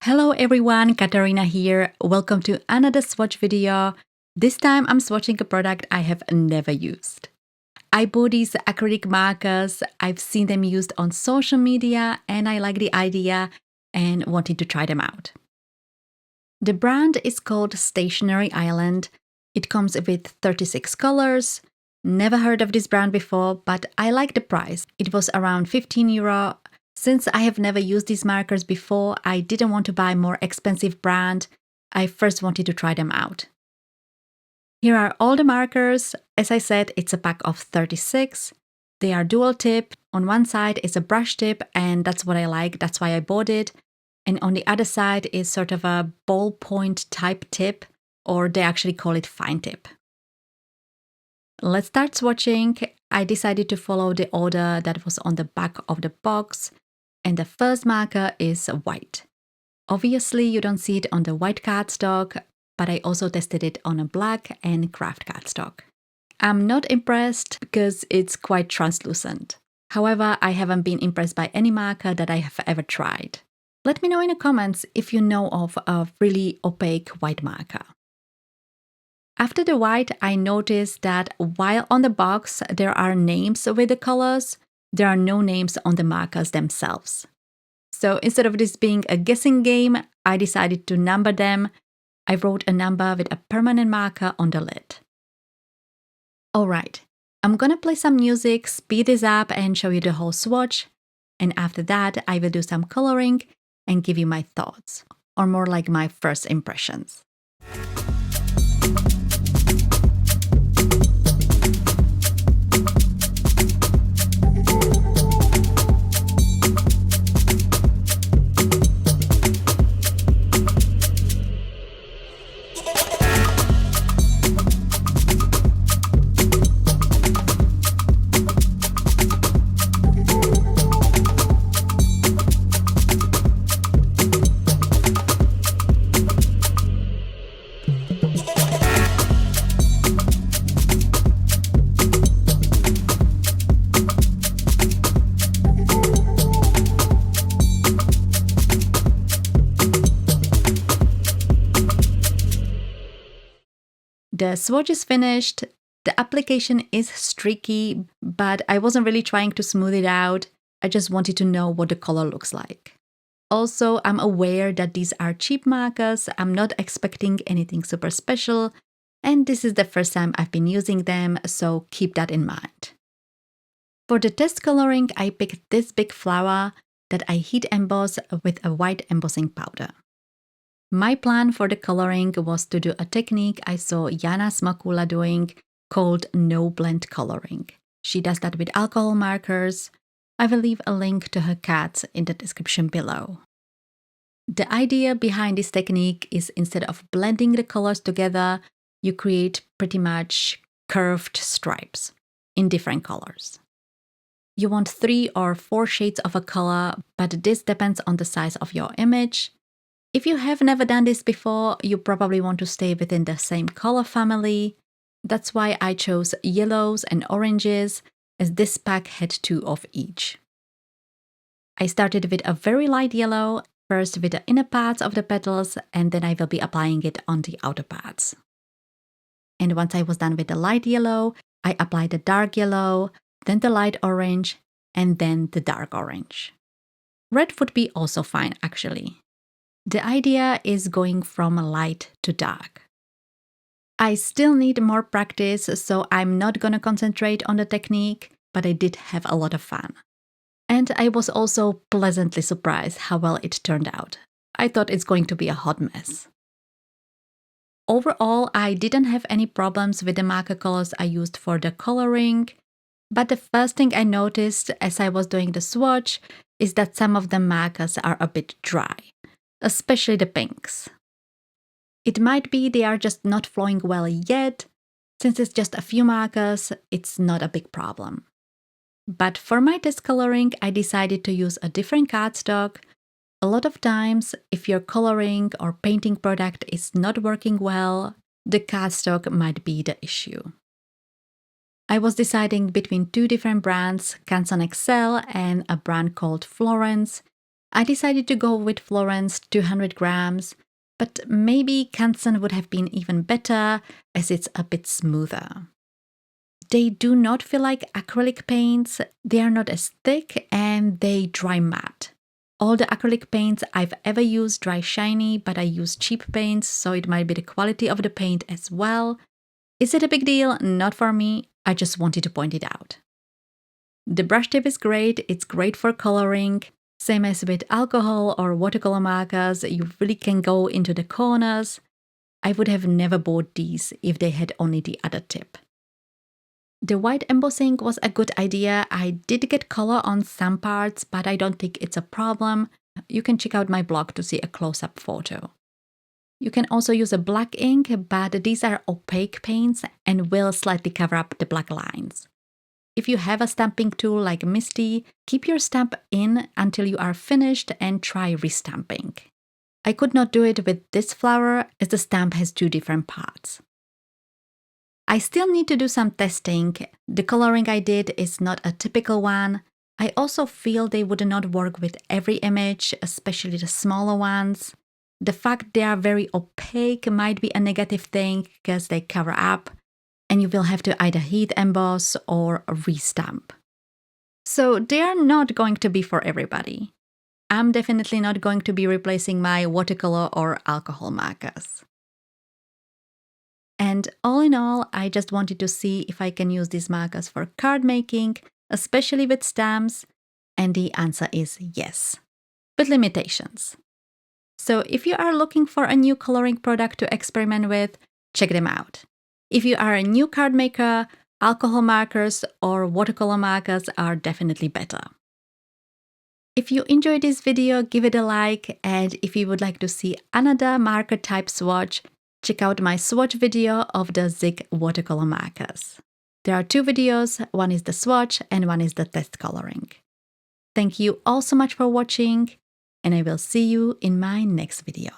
Hello everyone, Katarina here. Welcome to another swatch video. This time I'm swatching a product I have never used. I bought these acrylic markers. I've seen them used on social media and I like the idea and wanted to try them out. The brand is called Stationery Island. It comes with 36 colors. Never heard of this brand before, but I like the price. It was around €15. Since I have never used these markers before, I didn't want to buy a more expensive brand. I first wanted to try them out. Here are all the markers. As I said, it's a pack of 36. They are dual tip. On one side is a brush tip, and that's what I like. That's why I bought it. And on the other side is sort of a ballpoint type tip, or they actually call it fine tip. Let's start swatching. I decided to follow the order that was on the back of the box. And the first marker is white. Obviously, you don't see it on the white cardstock, but I also tested it on a black and craft cardstock. I'm not impressed because it's quite translucent. However, I haven't been impressed by any marker that I have ever tried. Let me know in the comments if you know of a really opaque white marker. After the white, I noticed that while on the box there are names with the colors, there are no names on the markers themselves. So instead of this being a guessing game, I decided to number them. I wrote a number with a permanent marker on the lid. Alright, I'm gonna play some music, speed this up and show you the whole swatch. And after that, I will do some coloring and give you my thoughts, or more like my first impressions. The swatch is finished. The application is streaky, but I wasn't really trying to smooth it out. I just wanted to know what the color looks like. Also, I'm aware that these are cheap markers. I'm not expecting anything super special, and this is the first time I've been using them, so keep that in mind. For the test coloring, I picked this big flower that I heat emboss with a white embossing powder. My plan for the coloring was to do a technique I saw Yana Smakula doing called no blend coloring. She does that with alcohol markers. I will leave a link to her cards in the description below. The idea behind this technique is instead of blending the colors together, you create pretty much curved stripes in different colors. You want 3 or 4 shades of a color, but this depends on the size of your image. If you have never done this before, you probably want to stay within the same color family. That's why I chose yellows and oranges, as this pack had 2 of each. I started with a very light yellow, first with the inner parts of the petals, and then I will be applying it on the outer parts. And once I was done with the light yellow, I applied the dark yellow, then the light orange, and then the dark orange. Red would be also fine, actually. The idea is going from light to dark. I still need more practice, so I'm not gonna concentrate on the technique, but I did have a lot of fun. And I was also pleasantly surprised how well it turned out. I thought it's going to be a hot mess. Overall, I didn't have any problems with the marker colors I used for the coloring, but the first thing I noticed as I was doing the swatch is that some of the markers are a bit dry, especially the pinks. It might be they are just not flowing well yet. Since it's just a few markers, it's not a big problem. But for my test coloring, I decided to use a different cardstock. A lot of times, if your coloring or painting product is not working well, the cardstock might be the issue. I was deciding between 2 different brands, Canson Excel and a brand called Florence. I decided to go with Florence 200 grams, but maybe Canson would have been even better as it's a bit smoother. They do not feel like acrylic paints, they are not as thick, and they dry matte. All the acrylic paints I've ever used dry shiny, but I use cheap paints, so it might be the quality of the paint as well. Is it a big deal? Not for me, I just wanted to point it out. The brush tip is great, it's great for coloring. Same as with alcohol or watercolor markers, you really can go into the corners. I would have never bought these if they had only the other tip. The white embossing was a good idea. I did get color on some parts, but I don't think it's a problem. You can check out my blog to see a close-up photo. You can also use a black ink, but these are opaque paints and will slightly cover up the black lines. If you have a stamping tool like Misty, keep your stamp in until you are finished and try restamping. I could not do it with this flower as the stamp has two different parts. I still need to do some testing. The coloring I did is not a typical one. I also feel they would not work with every image, especially the smaller ones. The fact they are very opaque might be a negative thing because they cover up, and you will have to either heat emboss or restamp. So they are not going to be for everybody. I'm definitely not going to be replacing my watercolor or alcohol markers. And all in all, I just wanted to see if I can use these markers for card making, especially with stamps, and the answer is yes, with limitations. So if you are looking for a new coloring product to experiment with, check them out. If you are a new card maker, alcohol markers or watercolor markers are definitely better. If you enjoyed this video, give it a like, and if you would like to see another marker type swatch, check out my swatch video of the Zig watercolor markers. There are two videos, one is the swatch and one is the test coloring. Thank you all so much for watching, and I will see you in my next video.